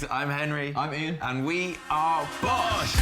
guys. I'm Henry. I'm Ian. And we are Bosh.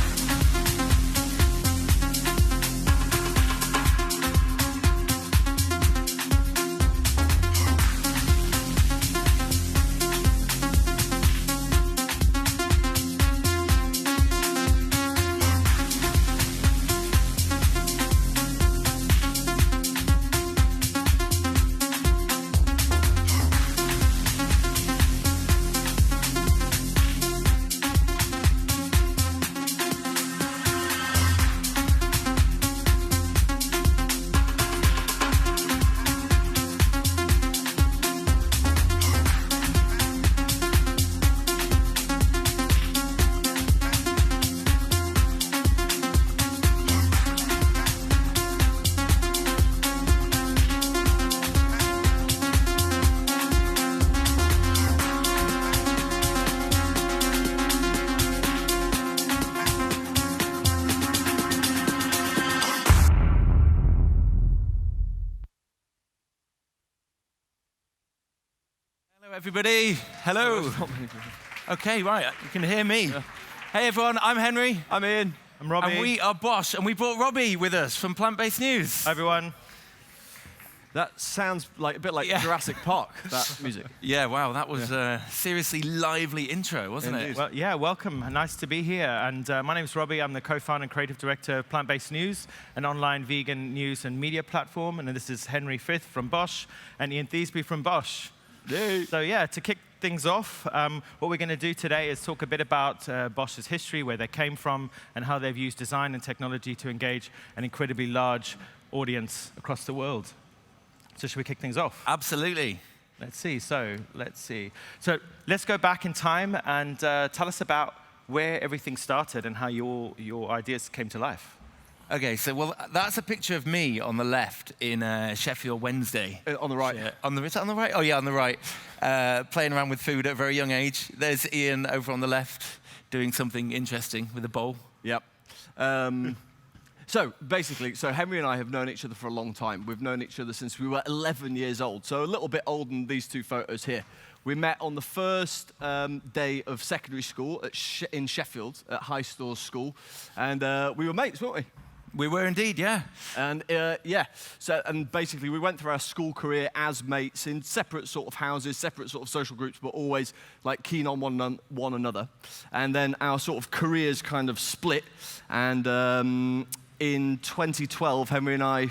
Hello, everybody. Hello. Okay, right. You can hear me. Yeah. Hey, everyone. I'm Henry. I'm Ian. I'm Robbie. And we are Bosh. And we brought Robbie with us from Plant-Based News. Hi, everyone. That sounds like a bit like Jurassic Park, that music. Yeah, wow. That was a seriously lively intro, wasn't Indeed. it? Well, yeah, welcome. Nice to be here. And my name's Robbie. I'm the co-founder and creative director of Plant-Based News, an online vegan news and media platform. And this is Henry Frith from Bosh and Ian Theasby from Bosh. Yay. So yeah, to kick things off, what we're going to do today is talk a bit about Bosh's history, where they came from, and how they've used design and technology to engage an incredibly large audience across the world. So should we kick things off? Absolutely. Let's see. So let's go back in time and tell us about where everything started and how your ideas came to life. Okay, so well, that's a picture of me on the left in Sheffield Wednesday. On the right. Yeah. Is that on the right? Oh, yeah, on the right. Playing around with food at a very young age. There's Ian over on the left doing something interesting with a bowl. Yep. So basically, Henry and I have known each other for a long time. We've known each other since we were 11 years old, so a little bit older than these two photos here. We met on the first day of secondary school in Sheffield at High Stores School, and we were mates, weren't we? We were indeed, yeah. And and basically we went through our school career as mates in separate sort of houses, separate sort of social groups, but always like keen on one another. And then our sort of careers kind of split, and in 2012, Henry and I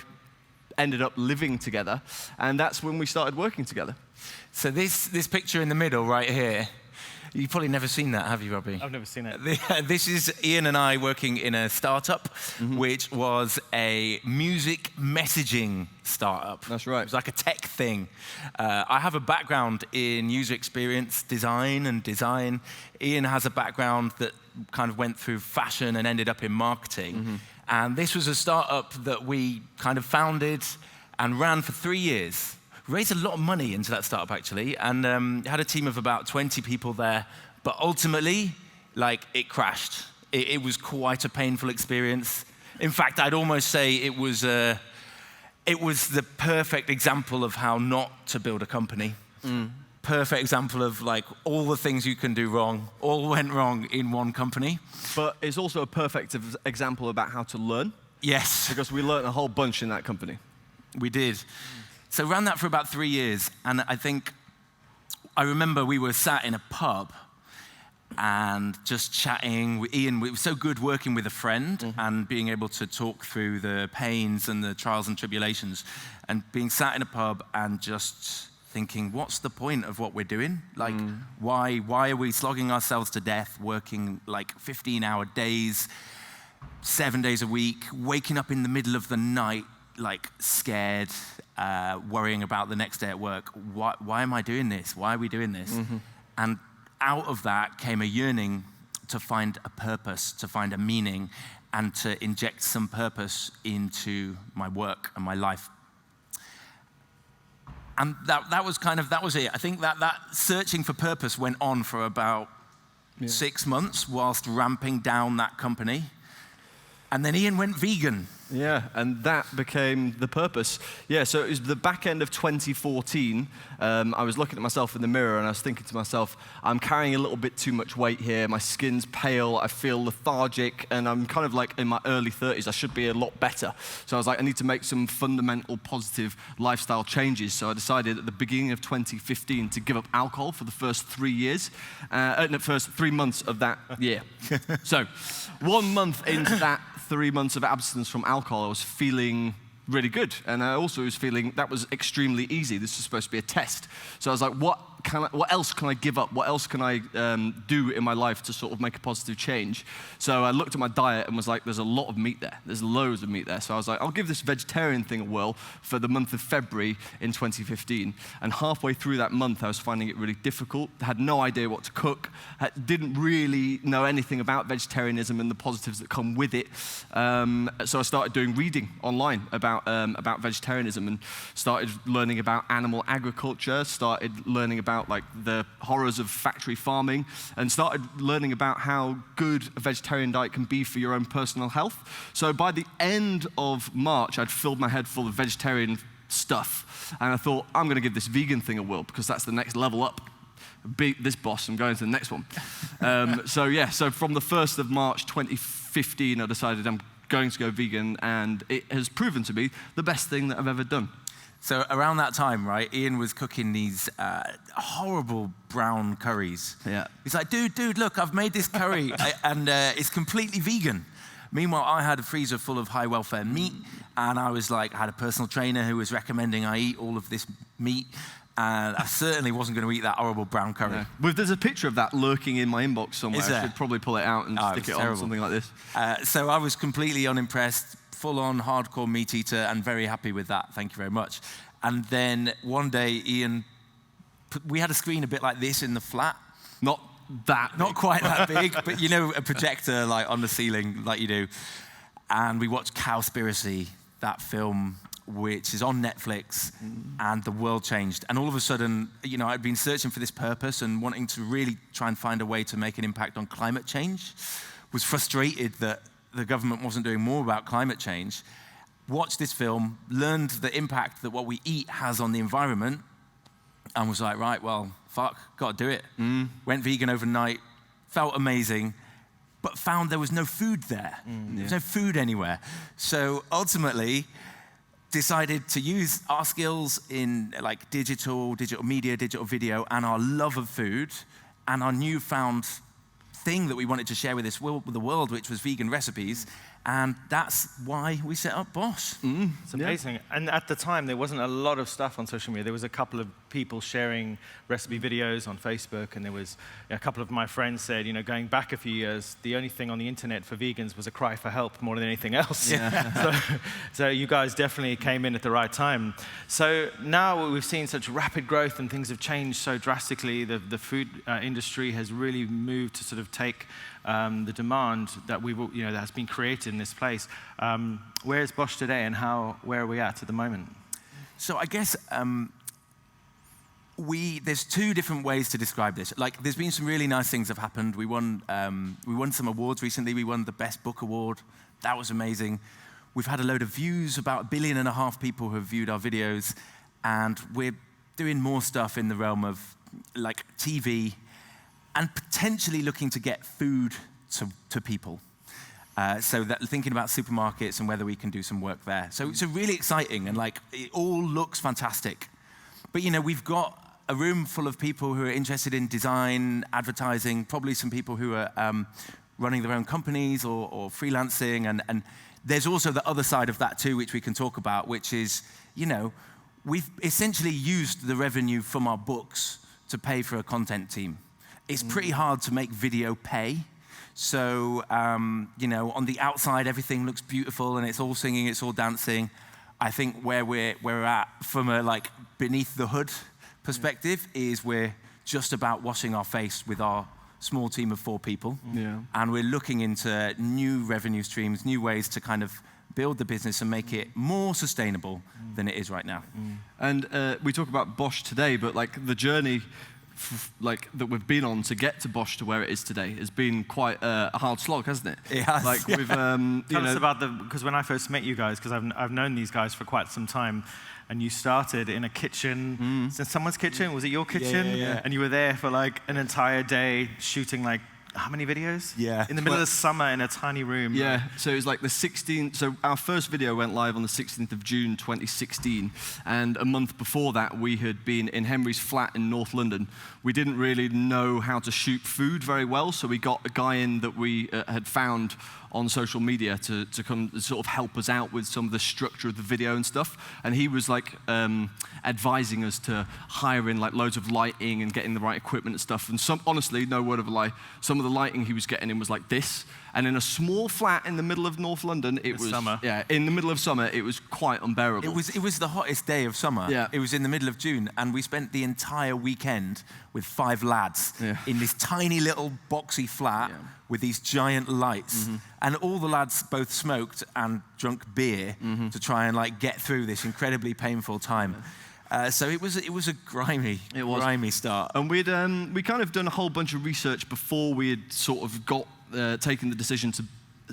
ended up living together, and that's when we started working together. So this picture in the middle right here, you've probably never seen that, have you, Robbie? I've never seen it. This is Ian and I working in a startup, which was a music messaging startup. That's right. It was like a tech thing. I have a background in user experience design and design. Ian has a background that kind of went through fashion and ended up in marketing. And this was a startup that we kind of founded and ran for 3 years. Raised a lot of money into that startup, actually, and had a team of about 20 people there. But ultimately, like, it crashed. It was quite a painful experience. In fact, I'd almost say it was the perfect example of how not to build a company. Perfect example of, like, all the things you can do wrong, all went wrong in one company. But it's also a perfect example about how to learn. Yes. Because we learned a whole bunch in that company. We did. So ran that for about 3 years, and I remember we were sat in a pub and just chatting. Ian, it was so good working with a friend and being able to talk through the pains and the trials and tribulations, and being sat in a pub and just thinking, what's the point of what we're doing? Like, why are we slogging ourselves to death, working like 15-hour days, 7 days a week, waking up in the middle of the night, like scared, worrying about the next day at work. Why am I doing this? Why are we doing this? And out of that came a yearning to find a purpose, to find a meaning, and to inject some purpose into my work and my life. And that was it. I think that searching for purpose went on for about 6 months whilst ramping down that company. And then Ian went vegan. Yeah, and that became the purpose. Yeah, so it was the back end of 2014. I was looking at myself in the mirror and I was thinking to myself, I'm carrying a little bit too much weight here. My skin's pale, I feel lethargic, and I'm kind of like in my early 30s. I should be a lot better. So I was like, I need to make some fundamental positive lifestyle changes. So I decided at the beginning of 2015 to give up alcohol for the first 3 years, the first 3 months of that year. So 1 month into that 3 months of abstinence from alcohol, I was feeling really good. And I also was feeling that was extremely easy. This was supposed to be a test. So I was like, what else can I give up? What else can I do in my life to sort of make a positive change? So I looked at my diet and was like, there's a lot of meat there. There's loads of meat there. So I was like, I'll give this vegetarian thing a whirl for the month of February in 2015. And halfway through that month, I was finding it really difficult. I had no idea what to cook. I didn't really know anything about vegetarianism and the positives that come with it. So I started doing reading online about vegetarianism and started learning about animal agriculture, started learning about like the horrors of factory farming, and started learning about how good a vegetarian diet can be for your own personal health. So by the end of March, I'd filled my head full of vegetarian stuff, and I thought, I'm going to give this vegan thing a whirl because that's the next level up. Beat this boss, I'm going to the next one. So from the 1st of March 2015, I decided I'm going to go vegan, and it has proven to be the best thing that I've ever done. So around that time, right, Ian was cooking these horrible brown curries. Yeah. He's like, dude, look, I've made this curry, and it's completely vegan. Meanwhile, I had a freezer full of high welfare meat, and I was like, I had a personal trainer who was recommending I eat all of this meat, and I certainly wasn't going to eat that horrible brown curry. Yeah. Well, there's a picture of that lurking in my inbox somewhere. Is there? I should probably pull it out and stick it on something like this. So I was completely unimpressed, full-on hardcore meat eater, and very happy with that. Thank you very much. And then one day, Ian, we had a screen a bit like this in the flat. Not quite that big, but you know, a projector like on the ceiling, like you do. And we watched Cowspiracy, that film, which is on Netflix, and the world changed. And all of a sudden, you know, I'd been searching for this purpose and wanting to really try and find a way to make an impact on climate change. Was frustrated that the government wasn't doing more about climate change. Watched this film, learned the impact that what we eat has on the environment, and was like, right, well, fuck, gotta do it. Went vegan overnight, felt amazing, but found there was no food there. There was no food anywhere. So ultimately, decided to use our skills in like digital media, digital video, and our love of food, and our newfound thing that we wanted to share with the world, which was vegan recipes. And that's why we set up Bosh. It's amazing. Yeah. And at the time, there wasn't a lot of stuff on social media. There was a couple of people sharing recipe videos on Facebook, and there was a couple of my friends said, you know, going back a few years, the only thing on the internet for vegans was a cry for help more than anything else. Yeah. so you guys definitely came in at the right time. So now we've seen such rapid growth and things have changed so drastically. The food industry has really moved to sort of take the demand that that has been created in this place. Where is Bosh today, and where are we at the moment? So I guess there's two different ways to describe this. Like, there's been some really nice things have happened. We won some awards recently. We won the Best Book Award. That was amazing. We've had a load of views. About 1.5 billion people have viewed our videos, and we're doing more stuff in the realm of like TV, and potentially looking to get food to people. So that thinking about supermarkets and whether we can do some work there. So it's really exciting, and like it all looks fantastic. But you know, we've got a room full of people who are interested in design, advertising, probably some people who are running their own companies or freelancing, and there's also the other side of that too, which we can talk about, which is, you know, we've essentially used the revenue from our books to pay for a content team. It's pretty hard to make video pay. So, you know, on the outside, everything looks beautiful and it's all singing, it's all dancing. I think where we're at from a like beneath the hood perspective is we're just about washing our face with our small team of 4 people. Yeah. And we're looking into new revenue streams, new ways to kind of build the business and make it more sustainable than it is right now. And we talk about Bosh today, but like the journey that we've been on to get to Bosh to where it is today has been quite a hard slog, hasn't it? It has, Like yeah. we've Tell us about because when I first met you guys, because I've known these guys for quite some time, and you started in a kitchen, in someone's kitchen. Was it your kitchen? yeah. And you were there for like an entire day shooting like how many videos? Yeah. In the middle of summer in a tiny room. Yeah, so it was like the 16th, so our first video went live on the 16th of June 2016, and a month before that we had been in Henry's flat in North London. We didn't really know how to shoot food very well, so we got a guy in that we had found on social media to come sort of help us out with some of the structure of the video and stuff, and he was like advising us to hire in like loads of lighting and getting the right equipment and stuff, and honestly, no word of a lie, some of the lighting he was getting in was like this, and in a small flat in the middle of North London, it was summer. Yeah, in the middle of summer, it was quite unbearable. It was the hottest day of summer. Yeah. It was in the middle of June, and we spent the entire weekend with 5 lads in this tiny little boxy flat with these giant lights. And all the lads both smoked and drunk beer to try and like get through this incredibly painful time. So it was a grimy start. And we kind of done a whole bunch of research before we had sort of got taken the decision to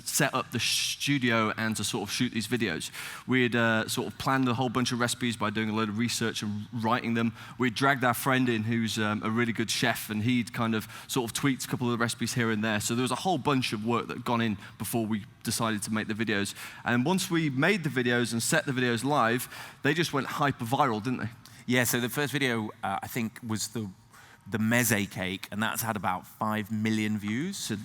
set up the studio and to sort of shoot these videos. We'd sort of planned a whole bunch of recipes by doing a load of research and writing them. We'd dragged our friend in who's a really good chef, and he'd kind of sort of tweaked a couple of the recipes here and there. So there was a whole bunch of work that had gone in before we decided to make the videos. And once we made the videos and set the videos live, they just went hyper viral, didn't they? Yeah, so the first video, I think, was the meze cake, and that's had about 5 million views. So,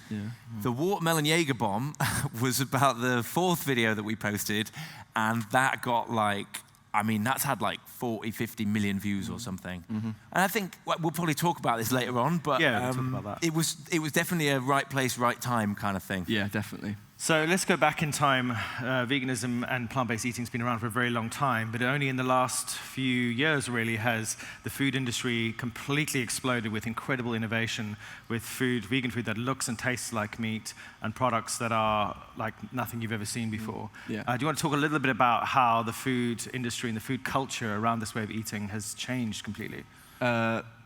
The watermelon Jaeger bomb was about the 4th video that we posted, and that got like, I mean, that's had like 40, 50 million views or something. And I think we'll probably talk about this later on, but Yeah, we'll talk about that. it was definitely a right place, right time kind of thing. Yeah, definitely. So let's go back in time. Veganism and plant-based eating has been around for a very long time, but only in the last few years really has the food industry completely exploded with incredible innovation with vegan food that looks and tastes like meat, and products that are like nothing you've ever seen before. Yeah. Do you want to talk a little bit about how the food industry and the food culture around this way of eating has changed completely?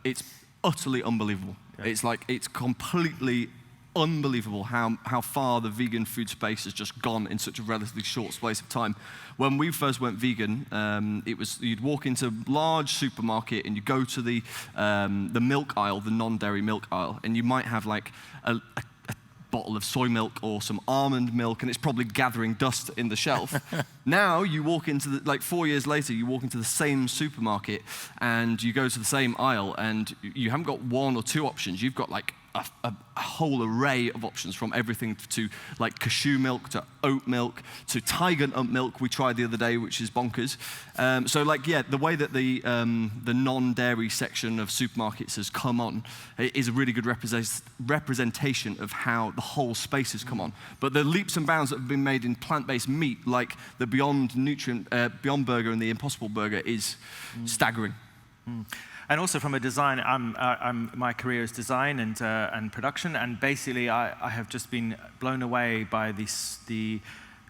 It's utterly unbelievable. Yeah. It's completely unbelievable how far the vegan food space has just gone in such a relatively short space of time. When we first went vegan, you'd walk into a large supermarket and you go to the milk aisle, the non-dairy milk aisle, and you might have like a bottle of soy milk or some almond milk, and it's probably gathering dust in the shelf. Now you walk into like 4 years later, you walk into the same supermarket and you go to the same aisle, and you haven't got 1 or 2 options. You've got like a whole array of options, from everything to like cashew milk to oat milk to tiger nut milk we tried the other day, which is bonkers. So like, yeah, the way that the non-dairy section of supermarkets has come on is a really good representation of how the whole space has come on. But the leaps and bounds that have been made in plant-based meat, like the Beyond Burger and the Impossible Burger, is staggering. And also from a design, my career is design and production, and basically I have just been blown away by the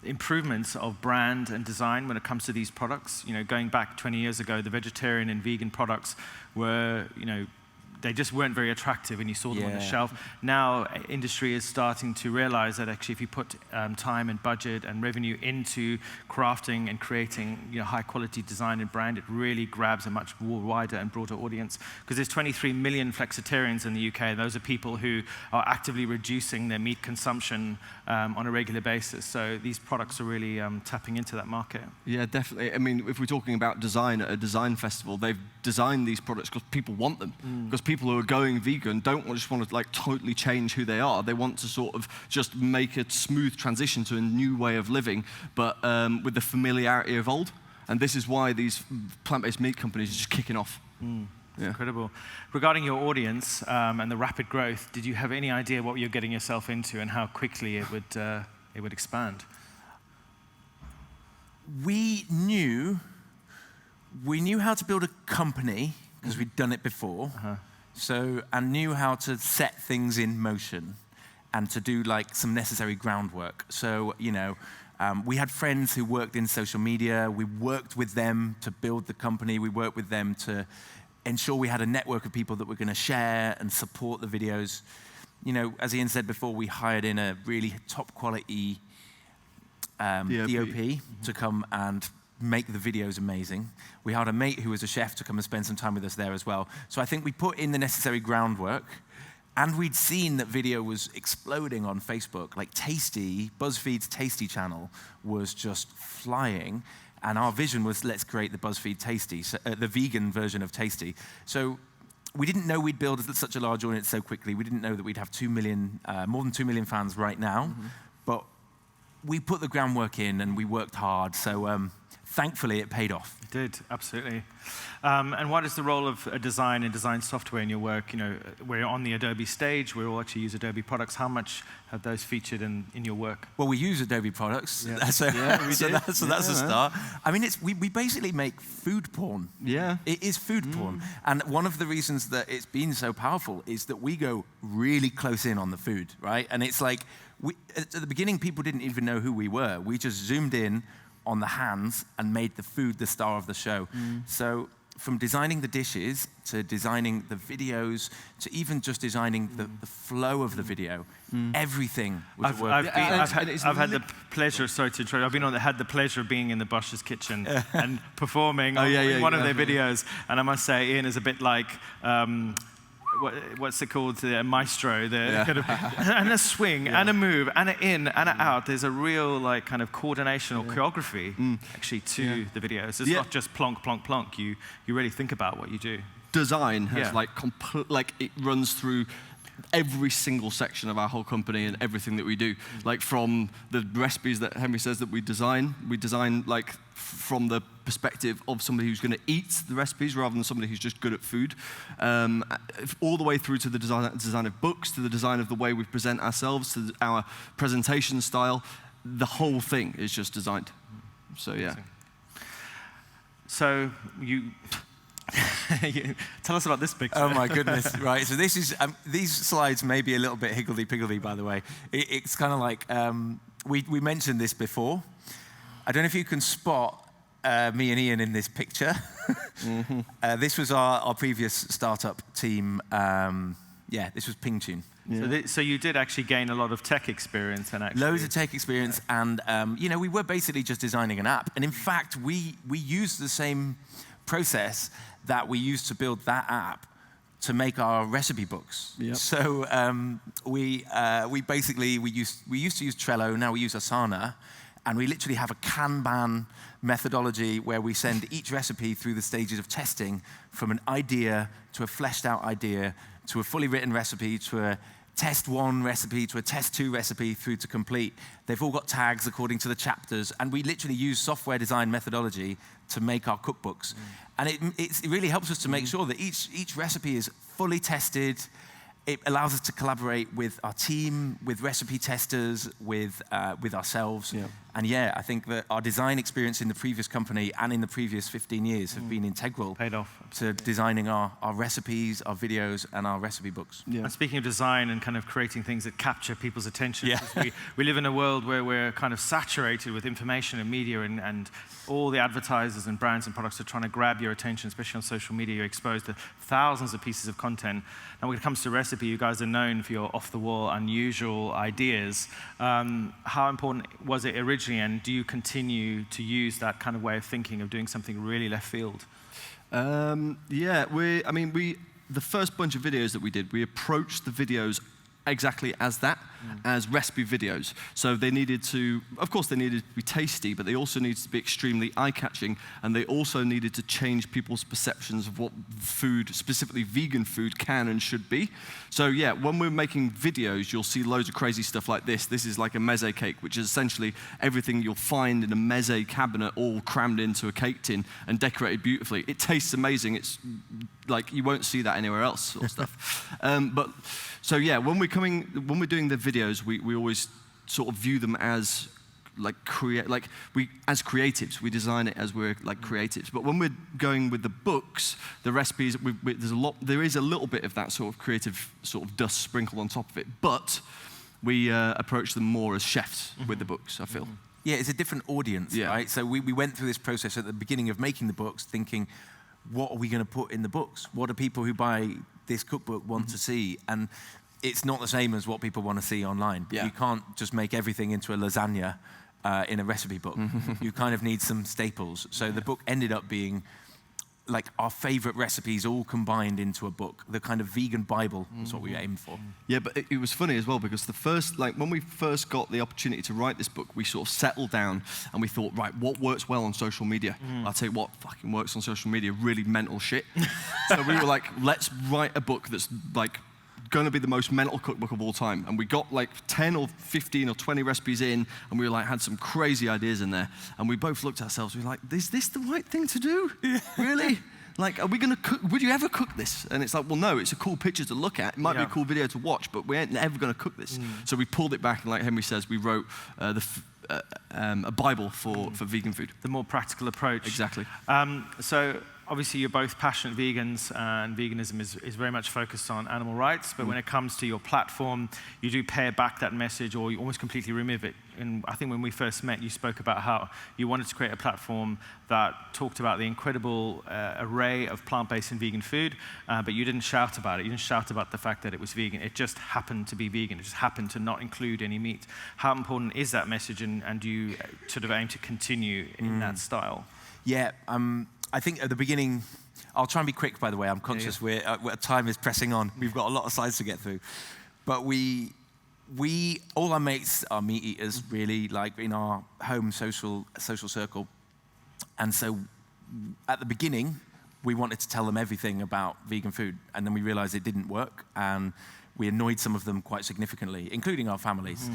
improvements of brand and design when it comes to these products. You know, going back 20 years ago, the vegetarian and vegan products were, you know, they just weren't very attractive when you saw them on the shelf. Now, industry is starting to realize that actually if you put time and budget and revenue into crafting and creating, you know, high quality design and brand, it really grabs a much wider and broader audience. Because there's 23 million flexitarians in the UK, and those are people who are actively reducing their meat consumption on a regular basis. So these products are really tapping into that market. Yeah, definitely. I mean, if we're talking about design at a design festival, they've designed these products because people want them. Because people who are going vegan don't just want to like totally change who they are. They want to sort of just make a smooth transition to a new way of living, but with the familiarity of old. And this is why these plant-based meat companies are just kicking off. Yeah. Incredible. Regarding your audience and the rapid growth, did you have any idea what you're getting yourself into and how quickly it would expand? We knew how to build a company because we'd done it before. So, and knew how to set things in motion and to do like some necessary groundwork. So, you know, we had friends who worked in social media. We worked with them to build the company. We worked with them to ensure we had a network of people that were going to share and support the videos. You know, as Ian said before, we hired in a really top quality DOP to come and make the videos amazing. We had a mate who was a chef to come and spend some time with us there as well. So I think we put in the necessary groundwork, and we'd seen that video was exploding on Facebook. Like Tasty, BuzzFeed's Tasty channel was just flying, and our vision was, let's create the BuzzFeed Tasty, so, the vegan version of Tasty. So we didn't know we'd build such a large audience so quickly. We didn't know that we'd have 2 million, more than 2 million fans right now, but we put the groundwork in and we worked hard. So thankfully, it paid off. It did, absolutely. And what is the role of design and design software in your work? You know, we're on the Adobe stage. We all actually use Adobe products. How much have those featured in your work? Well, we use Adobe products, so that's a start. I mean, we basically make food porn. Yeah. It is food porn. And one of the reasons that it's been so powerful is that we go really close in on the food, right? And it's like, at the beginning, people didn't even know who we were. We just zoomed in on the hands and made the food the star of the show. So from designing the dishes to designing the videos to even just designing the flow of the video, everything was work. I've had the pleasure, sorry to interrupt, had the pleasure of being in the Bosch's kitchen and performing on one of their videos, and I must say, Ian is a bit like, what's it called? The maestro, kind of, and a swing, and a move, and an in, and an out. There's a real like kind of coordination or choreography actually to the videos. It's not just plonk, plonk, plonk. You really think about what you do. Design has like it runs through every single section of our whole company and everything that we do. Like from the recipes that Henry says that we design like from the perspective of somebody who's going to eat the recipes rather than somebody who's just good at food, all the way through to the design of books, to the design of the way we present ourselves, to our presentation style. The whole thing is just designed. So yeah. So you tell us about this picture. Oh my goodness! Right, so this is these slides may be a little bit higgledy-piggledy, by the way. It's kind of like we mentioned this before. I don't know if you can spot me and Ian in this picture. This was our previous startup team. This was PingTune. Yeah. So you did actually gain a lot of tech experience, and actually loads of tech experience, and you know, we were basically just designing an app. And in fact, we used the same process that we used to build that app to make our recipe books. Yep. So we used to use Trello. Now we use Asana, and we literally have a Kanban methodology where we send each recipe through the stages of testing, from an idea to a fleshed out idea to a fully written recipe to a test 1 recipe to a test 2 recipe through to complete. They've all got tags according to the chapters, and we literally use software design methodology to make our cookbooks. And it really helps us to make sure that each recipe is fully tested. It allows us to collaborate with our team, with recipe testers, with ourselves. Yeah. And yeah, I think that our design experience in the previous company and in the previous 15 years have been integral to designing our recipes, our videos, and our recipe books. Yeah. And speaking of design and kind of creating things that capture people's attention, we live in a world where we're kind of saturated with information and media, and all the advertisers and brands and products are trying to grab your attention, especially on social media. You're exposed to thousands of pieces of content. And when it comes to recipe, you guys are known for your off-the-wall, unusual ideas. How important was it originally, and do you continue to use that kind of way of thinking, of doing something really left field? The first bunch of videos that we did, we approached the videos exactly as that, as recipe videos. So they needed to, of course they needed to be tasty, but they also needed to be extremely eye-catching, and they also needed to change people's perceptions of what food, specifically vegan food, can and should be. So yeah, when we're making videos, you'll see loads of crazy stuff like this. This is like a meze cake, which is essentially everything you'll find in a meze cabinet all crammed into a cake tin and decorated beautifully. It tastes amazing. It's like you won't see that anywhere else, sort of stuff. So yeah, when we're doing the videos, we always sort of view them as as creatives. We design it as we're like creatives. But when we're going with the books, the recipes, there is a little bit of that sort of creative sort of dust sprinkled on top of it. But we approach them more as chefs with the books, I feel. Yeah, it's a different audience, right? So we went through this process at the beginning of making the books, thinking, what are we going to put in the books? What do people who buy this cookbook want to see? And it's not the same as what people want to see online. Yeah. You can't just make everything into a lasagna in a recipe book. You kind of need some staples. So the book ended up being like our favorite recipes all combined into a book. The kind of vegan Bible is what we aimed for. Yeah, but it was funny as well because when we first got the opportunity to write this book, we sort of settled down and we thought, right, what works well on social media? I'll tell you what fucking works on social media, really mental shit. So we were like, let's write a book that's like going to be the most mental cookbook of all time. And we got like 10 or 15 or 20 recipes in, and we were like, had some crazy ideas in there. And we both looked at ourselves, we were like, is this the right thing to do? Really? Like, are we going to cook? Would you ever cook this? And it's like, well, no, it's a cool picture to look at. It might be a cool video to watch, but we ain't ever going to cook this. So we pulled it back, and like Henry says, we wrote a Bible for vegan food. The more practical approach. Exactly. So obviously you're both passionate vegans, and veganism is very much focused on animal rights, but when it comes to your platform, you do pare back that message, or you almost completely remove it. And I think when we first met, you spoke about how you wanted to create a platform that talked about the incredible array of plant-based and vegan food, but you didn't shout about it. You didn't shout about the fact that it was vegan. It just happened to be vegan. It just happened to not include any meat. How important is that message, and do you sort of aim to continue in that style? Yeah, I think at the beginning, I'll try and be quick, by the way. I'm conscious time is pressing on. We've got a lot of slides to get through. But all our mates are meat eaters, really, like in our home social circle. And so at the beginning, we wanted to tell them everything about vegan food. And then we realized it didn't work. And we annoyed some of them quite significantly, including our families.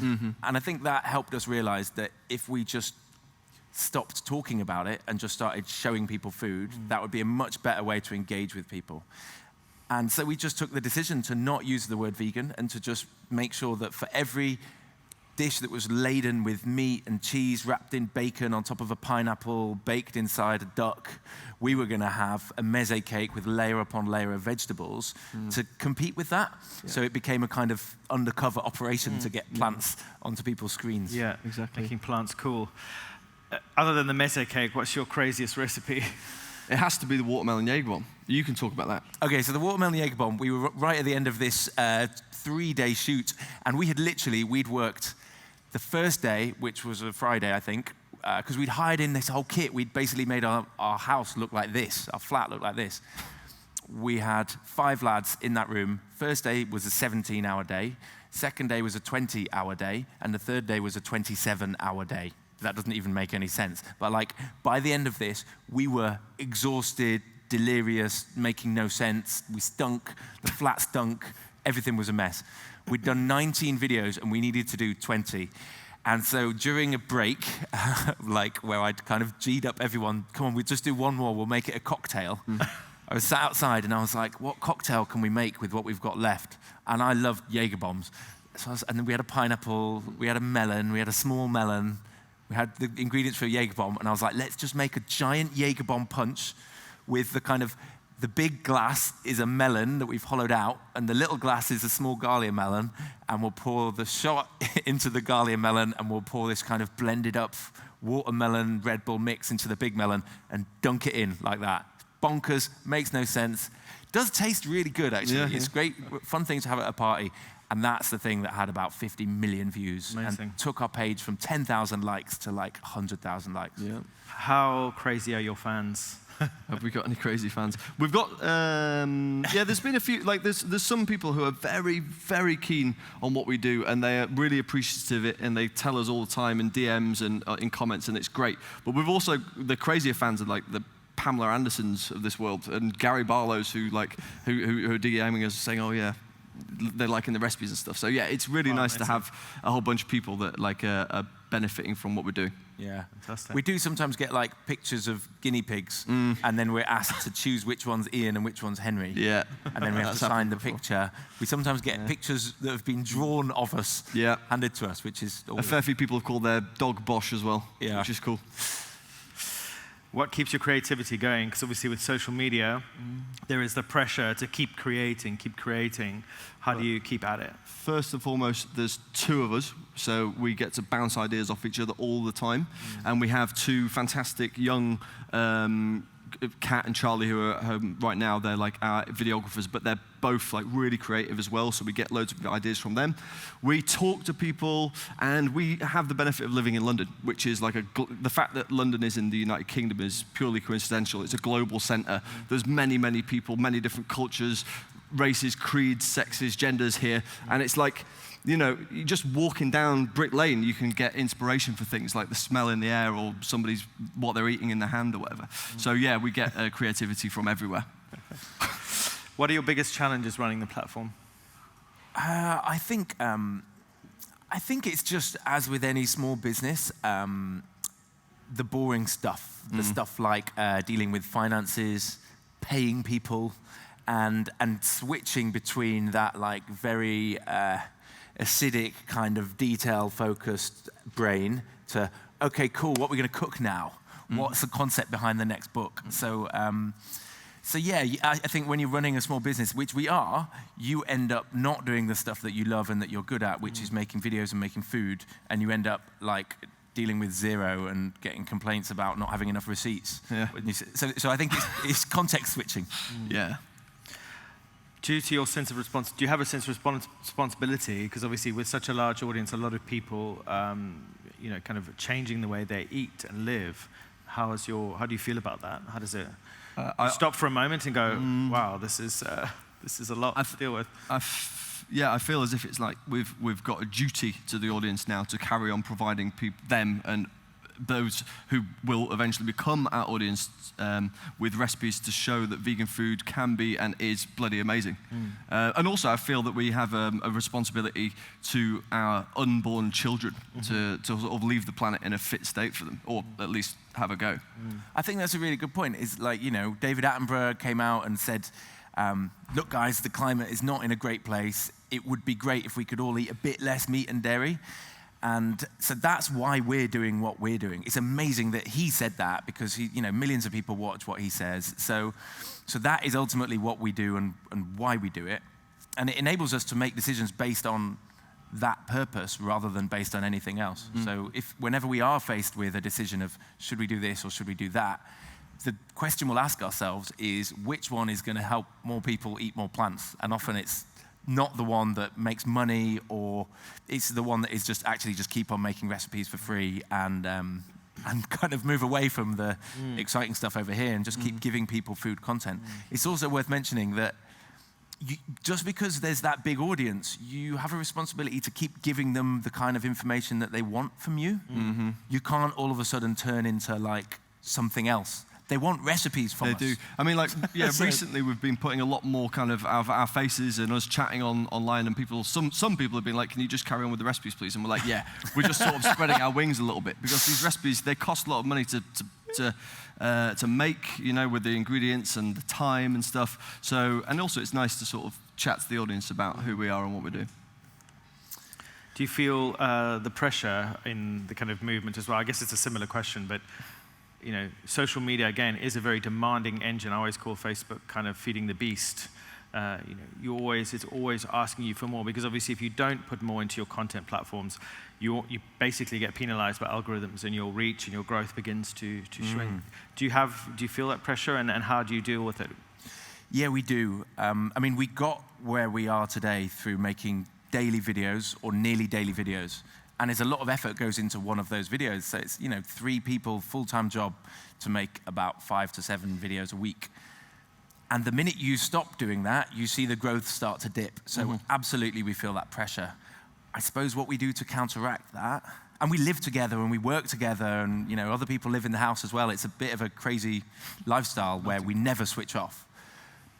And I think that helped us realize that if we just stopped talking about it and just started showing people food, that would be a much better way to engage with people. And so we just took the decision to not use the word vegan and to just make sure that for every dish that was laden with meat and cheese wrapped in bacon on top of a pineapple, baked inside a duck, we were going to have a meze cake with layer upon layer of vegetables to compete with that. Yeah. So it became a kind of undercover operation to get plants onto people's screens. Yeah, exactly. Making plants cool. Other than the meze cake, what's your craziest recipe? It has to be the watermelon Jaeger bomb. You can talk about that. Okay, so the watermelon Jaeger bomb, we were right at the end of this 3-day shoot, and we'd worked the first day, which was a Friday, I think, because we'd hired in this whole kit. We'd basically made our house look like this, our flat look like this. We had 5 lads in that room. First day was a 17-hour day. Second day was a 20-hour day. And the third day was a 27-hour day. That doesn't even make any sense. But like, by the end of this, we were exhausted, delirious, making no sense. We stunk, the flat stunk, everything was a mess. We'd done 19 videos and we needed to do 20. And so during a break, like where I'd kind of G'd up everyone, come on, we'll just do one more, we'll make it a cocktail. I was sat outside and I was like, what cocktail can we make with what we've got left? And I loved Jaeger bombs. And then we had a pineapple, we had a melon, we had a small melon. We had the ingredients for a Jaeger bomb, and I was like, let's just make a giant Jaeger bomb punch with the big glass is a melon that we've hollowed out, and the little glass is a small Gallia melon, and we'll pour the shot into the Gallia melon, and we'll pour this kind of blended up watermelon Red Bull mix into the big melon and dunk it in like that. Bonkers, makes no sense. Does taste really good, actually. Yeah, it's great, fun thing to have at a party. And that's the thing that had about 50 million views. Amazing. And took our page from 10,000 likes to like 100,000 likes. Yeah. How crazy are your fans? Have we got any crazy fans? We've got, there's been a few, like there's some people who are very, very keen on what we do, and they are really appreciative of it, and they tell us all the time in DMs and in comments, and it's great. But we've also, the crazier fans are like the Pamela Andersons of this world, and Gary Barlow's who are DMing us saying, oh yeah, they're liking the recipes and stuff. So yeah, it's really nice to have a whole bunch of people that like are benefiting from what we're doing. Yeah, fantastic. We do sometimes get like pictures of guinea pigs, and then we're asked to choose which one's Ian and which one's Henry. Yeah, and then we have to sign the picture. We sometimes get pictures that have been drawn of us, handed to us, which is a fair few people have called their dog Bosh as well, which is cool. What keeps your creativity going? Because obviously with social media, there is the pressure to keep creating. How do you keep at it? First and foremost, there's 2 of us, so we get to bounce ideas off each other all the time. And we have 2 fantastic young Kat and Charlie, who are at home right now, they're like our videographers, but they're both like really creative as well, so we get loads of ideas from them. We talk to people, and we have the benefit of living in London, which is like the fact that London is in the United Kingdom is purely coincidental. It's a global center. There's many, many people, many different cultures, races, creeds, sexes, genders here, and it's like, you know, just walking down Brick Lane, you can get inspiration for things like the smell in the air or what they're eating in their hand or whatever. So yeah, we get creativity from everywhere. What are your biggest challenges running the platform? I think it's just as with any small business, the boring stuff, the stuff like dealing with finances, paying people, and switching between that like very acidic kind of detail-focused brain to, okay, cool, what are we going to cook now? What's the concept behind the next book? So yeah, I think when you're running a small business, which we are, you end up not doing the stuff that you love and that you're good at, which is making videos and making food, and you end up like dealing with zero and getting complaints about not having enough receipts. Yeah. So I think it's context switching. Yeah. Due to your sense of do you have a sense of responsibility? Because obviously with such a large audience, a lot of people, you know, kind of changing the way they eat and live. How do you feel about that? How does it stop for a moment and go, wow, this is a lot to deal with? I feel as if it's like we've got a duty to the audience now to carry on providing them and those who will eventually become our audience with recipes to show that vegan food can be and is bloody amazing. And also I feel that we have a responsibility to our unborn children to sort of leave the planet in a fit state for them, or at least have a go. I think that's a really good point. Is like, you know, David Attenborough came out and said, look guys, the climate is not in a great place. It would be great if we could all eat a bit less meat and dairy. And so that's why we're doing what we're doing. It's amazing that he said that, because you know, millions of people watch what he says. So that is ultimately what we do and why we do it. And it enables us to make decisions based on that purpose rather than based on anything else. So whenever we are faced with a decision of should we do this or should we do that, the question we'll ask ourselves is which one is going to help more people eat more plants? And often it's not the one that makes money, or it's the one that is just keep on making recipes for free and kind of move away from the exciting stuff over here and just keep giving people food content. It's also worth mentioning that just because there's that big audience, you have a responsibility to keep giving them the kind of information that they want from you. You can't all of a sudden turn into like something else. They want recipes from us. They do. I mean, like, yeah, recently we've been putting a lot more kind of our faces and us chatting online, and some people have been like, can you just carry on with the recipes, please? And we're like, yeah. We're just sort of spreading our wings a little bit, because these recipes, they cost a lot of money to make, you know, with the ingredients and the time and stuff. So, and also it's nice to sort of chat to the audience about who we are and what we do. Do you feel the pressure in the kind of movement as well? I guess it's a similar question, but you know, social media, again, is a very demanding engine. I always call Facebook kind of feeding the beast. You know, it's always asking you for more, because obviously if you don't put more into your content platforms, you basically get penalized by algorithms, and your reach and your growth begins to shrink. Do you feel that pressure, and how do you deal with it? Yeah, we do. I mean, we got where we are today through making daily videos or nearly daily videos. And there's a lot of effort goes into one of those videos. So it's, you know, 3 people, full-time job to make about 5 to 7 videos a week. And the minute you stop doing that, you see the growth start to dip. So absolutely we feel that pressure. I suppose what we do to counteract that, and we live together and we work together, and you know, other people live in the house as well. It's a bit of a crazy lifestyle where we never switch off.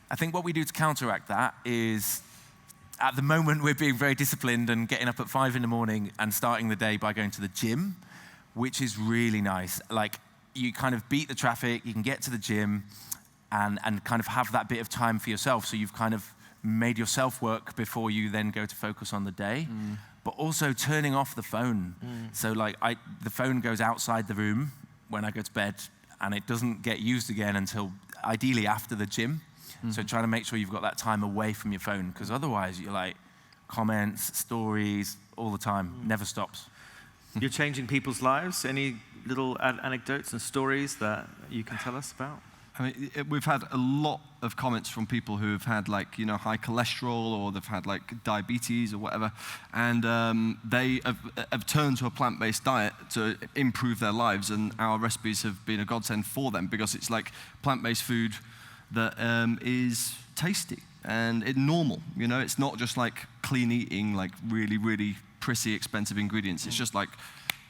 I think what we do to counteract that is, at the moment, we're being very disciplined and getting up at 5 in the morning and starting the day by going to the gym, which is really nice. Like, you kind of beat the traffic, you can get to the gym and kind of have that bit of time for yourself. So you've kind of made yourself work before you then go to focus on the day. But also turning off the phone. So like, the phone goes outside the room when I go to bed, and it doesn't get used again until ideally after the gym. So trying to make sure you've got that time away from your phone, because otherwise you're like comments, stories, all the time, never stops. You're changing people's lives. Any little anecdotes and stories that you can tell us about? I mean, we've had a lot of comments from people who have had like, you know, high cholesterol or they've had like diabetes or whatever, and they have turned to a plant-based diet to improve their lives, and our recipes have been a godsend for them because it's like plant-based food that is tasty and it's normal, you know? It's not just like clean eating, like really, really prissy, expensive ingredients. It's just like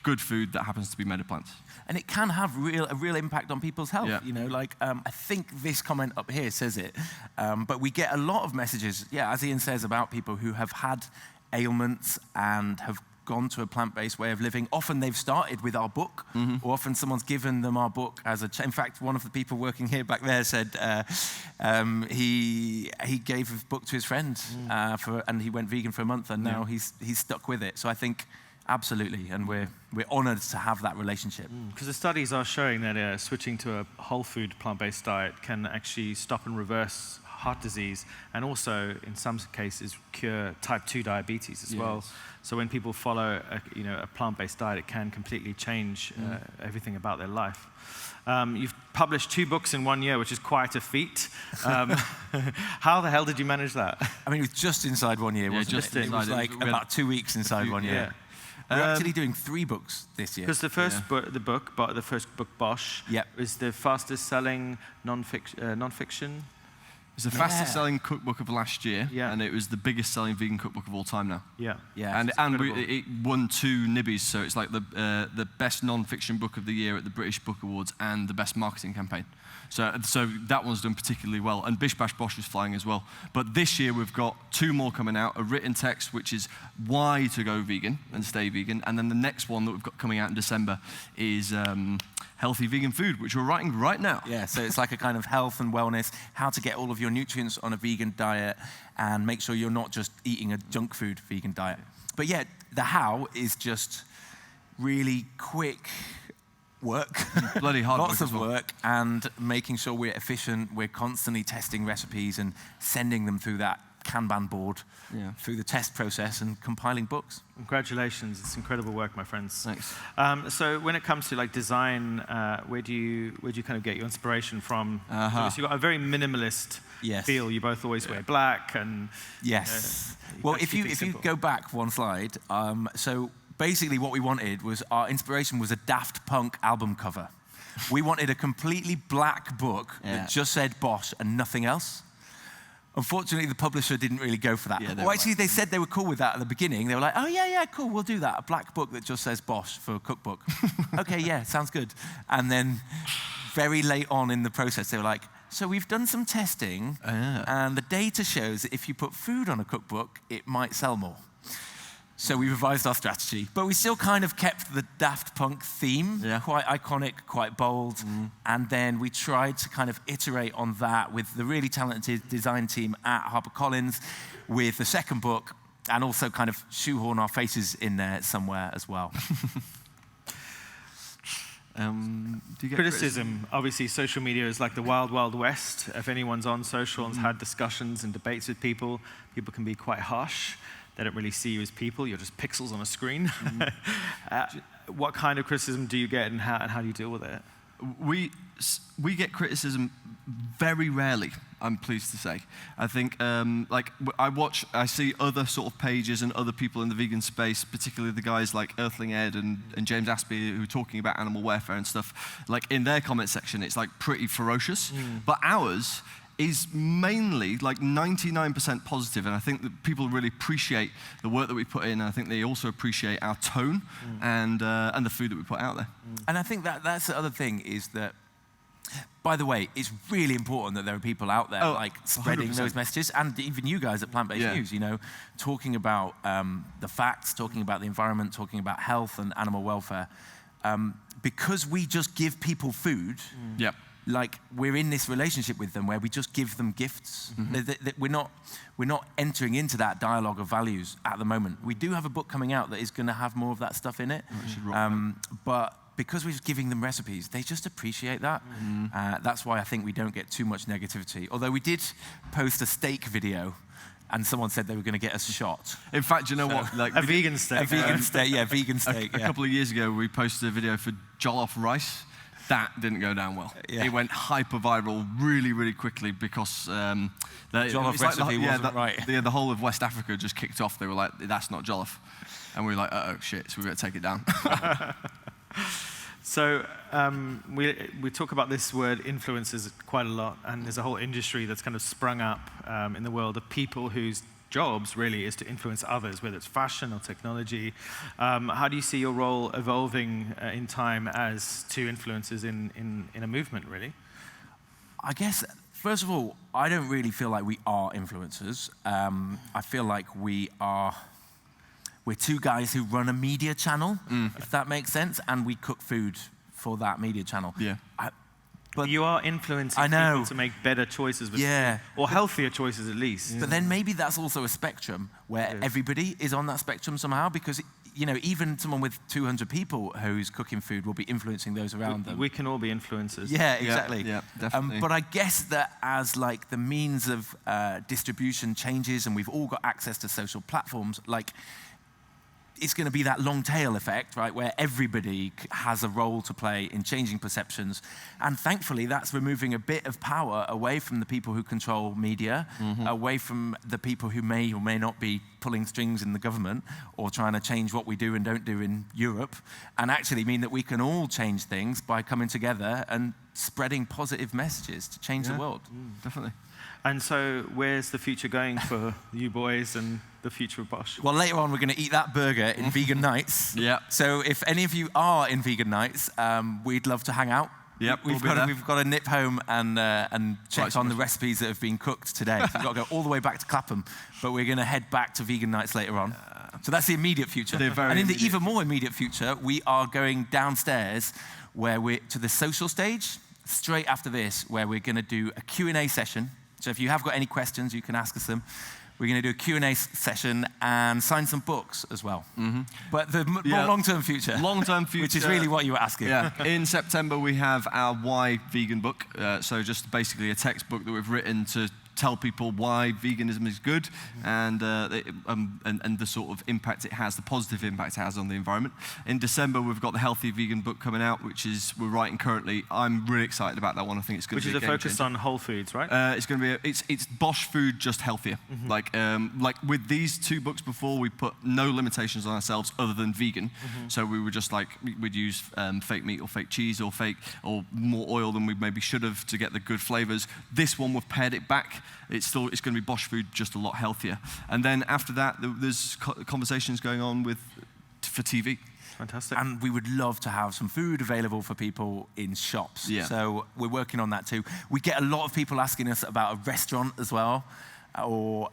good food that happens to be made of plants. And it can have a real impact on people's health. Yeah. You know, like I think this comment up here says it, but we get a lot of messages, yeah, as Ian says, about people who have had ailments and have gone to a plant-based way of living. Often they've started with our book, or often someone's given them our book as a. In fact, one of the people working here back there said he gave a book to his friend, and he went vegan for a month, and now he's stuck with it. So I think. Absolutely, and we're honoured to have that relationship. Because the studies are showing that switching to a whole food plant-based diet can actually stop and reverse heart disease, and also in some cases cure type 2 diabetes as well. So when people follow a plant-based diet, it can completely change everything about their life. You've published 2 books in 1 year, which is quite a feat. How the hell did you manage that? I mean, it was just inside 1 year, wasn't it? It was like about 2 weeks inside 1 year. Yeah. We're actually doing 3 books this year. Because the first book, the first book, Bosh, is the fastest selling non-fiction. It was the fastest selling cookbook of last year, and it was the biggest selling vegan cookbook of all time now. Yeah. Yeah. And it won 2 Nibbies, so it's like the best non-fiction book of the year at the British Book Awards and the best marketing campaign. So that one's done particularly well. And Bish Bash Bosh was flying as well. But this year we've got 2 more coming out, a written text, which is why to go vegan and stay vegan. And then the next one that we've got coming out in December is healthy vegan food, which we're writing right now. Yeah, so it's like a kind of health and wellness, how to get all of your nutrients on a vegan diet and make sure you're not just eating a junk food vegan diet. But yeah, the how is just really quick work. Bloody hard Lots work of work, and making sure we're efficient. We're constantly testing recipes and sending them through that Kanban board, through the test process and compiling books. Congratulations, it's incredible work, my friends. Thanks. So when it comes to like design, where do you kind of get your inspiration from? So you've got a very minimalist feel. You both always wear black and well, if you go back one slide, so basically what we wanted was, our inspiration was a Daft Punk album cover. We wanted a completely black book that just said Bosh and nothing else. Unfortunately, the publisher didn't really go for that. Well, actually, they said they were cool with that at the beginning. They were like, oh, yeah, cool, we'll do that. A black book that just says Bosh for a cookbook. Okay, yeah, sounds good. And then very late on in the process, they were like, so we've done some testing, and the data shows that if you put food on a cookbook, it might sell more. So we revised our strategy, but we still kind of kept the Daft Punk theme, quite iconic, quite bold, and then we tried to kind of iterate on that with the really talented design team at HarperCollins with the second book, and also kind of shoehorn our faces in there somewhere as well. Do you get criticism? Obviously, social media is like the wild, wild west. If anyone's on social and has had discussions and debates with people, people can be quite harsh. They don't really see you as people. You're just pixels on a screen. What kind of criticism do you get, and how do you deal with it? We get criticism very rarely, I'm pleased to say. I think, I see other sort of pages and other people in the vegan space, particularly the guys like Earthling Ed and James Aspie, who are talking about animal welfare and stuff. Like in their comment section, it's like pretty ferocious. But ours is mainly like 99% positive, and I think that people really appreciate the work that we put in, and I think they also appreciate our tone and the food that we put out there. And I think that's the other thing is that, by the way, it's really important that there are people out there spreading 100%. Those messages, and even you guys at Plant-Based News, you know, talking about the facts, talking about the environment, talking about health and animal welfare, because we just give people food. Like, we're in this relationship with them where we just give them gifts. We're not entering into that dialogue of values at the moment. We do have a book coming out that is going to have more of that stuff in it. But because we're just giving them recipes, they just appreciate that. That's why I think we don't get too much negativity. Although we did post a steak video, and someone said they were going to get us shot. In fact, you know what? Like, a vegan steak. A vegan steak, vegan steak. A couple of years ago, we posted a video for jollof rice. That didn't go down well. Yeah. It went hyper viral really, really quickly because Jollof recipe wasn't right. The whole of West Africa just kicked off. They were like, "That's not jollof," and we were like, "Oh shit!" So we better take it down. So we talk about this word influencers quite a lot, and there's a whole industry that's kind of sprung up in the world of people whose jobs really is to influence others, whether it's fashion or technology. How do you see your role evolving in time as two influencers in a movement, really? I guess, first of all, I don't really feel like we are influencers. I feel like we're two guys who run a media channel, if that makes sense, and we cook food for that media channel. Yeah. But you are influencing people to make better choices with food, or healthier choices at least. But then maybe that's also a spectrum where everybody is on that spectrum somehow, because even someone with 200 people who's cooking food will be influencing those around them. We can all be influencers. Yeah, exactly. Yeah, definitely. But I guess that as like the means of distribution changes and we've all got access to social platforms, like it's going to be that long tail effect, right, where everybody has a role to play in changing perceptions. And thankfully, that's removing a bit of power away from the people who control media, away from the people who may or may not be pulling strings in the government or trying to change what we do and don't do in Europe, and actually mean that we can all change things by coming together and spreading positive messages to change the world. Definitely. And so where's the future going for you boys and the future of Bosh? Well, later on, we're going to eat that burger in Vegan Nights. Yeah. So if any of you are in Vegan Nights, we'd love to hang out. Yep, we've got to nip home and check on the recipes that have been cooked today. So we've got to go all the way back to Clapham, but we're going to head back to Vegan Nights later on. So that's the immediate future. And in the even more immediate future, we are going downstairs where we're to the social stage, straight after this, where we're going to do a Q&A session. So if you have got any questions, you can ask us them. We're going to do a Q&A session and sign some books as well. But the more long-term future. Long-term future. Which is really what you were asking. Yeah. In September, we have our Why Vegan book. So just basically a textbook that we've written to tell people why veganism is good and the sort of impact it has, the positive impact it has on the environment. In December, we've got the Healthy Vegan book coming out, which we're writing currently. I'm really excited about that one. I think it's going to be a game focus changer. on whole foods, right? It's going to be it's Bosh food, just healthier. Like with these two books before, we put no limitations on ourselves other than vegan. So we were just like we'd use fake meat or fake cheese or or more oil than we maybe should have to get the good flavors. This one we've pared it back. It's going to be Bosh food, just a lot healthier. And then after that, there's conversations going on for TV. Fantastic. And we would love to have some food available for people in shops. Yeah. So we're working on that too. We get a lot of people asking us about a restaurant as well, or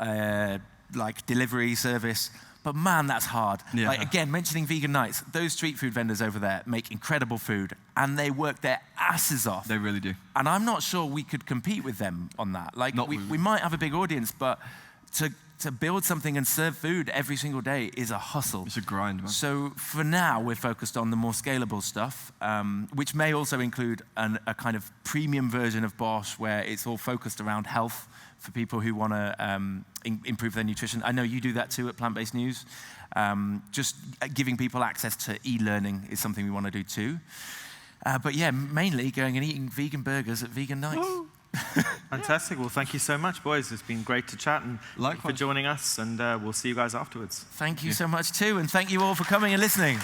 like delivery service. But man, that's hard. Yeah. Like, again, mentioning Vegan Nights, those street food vendors over there make incredible food, and they work their asses off. They really do. And I'm not sure we could compete with them on that. Like, we might have a big audience, but to build something and serve food every single day is a hustle. It's a grind, man. So for now, we're focused on the more scalable stuff, which may also include a kind of premium version of Bosh where it's all focused around health for people who want to improve their nutrition. I know you do that too at Plant-Based News. Just giving people access to e-learning is something we want to do too. But yeah, mainly going and eating vegan burgers at Vegan Nights. Fantastic. Well, thank you so much, boys. It's been great to chat, and thank you for joining us, and we'll see you guys afterwards. Thank you so much too, and thank you all for coming and listening.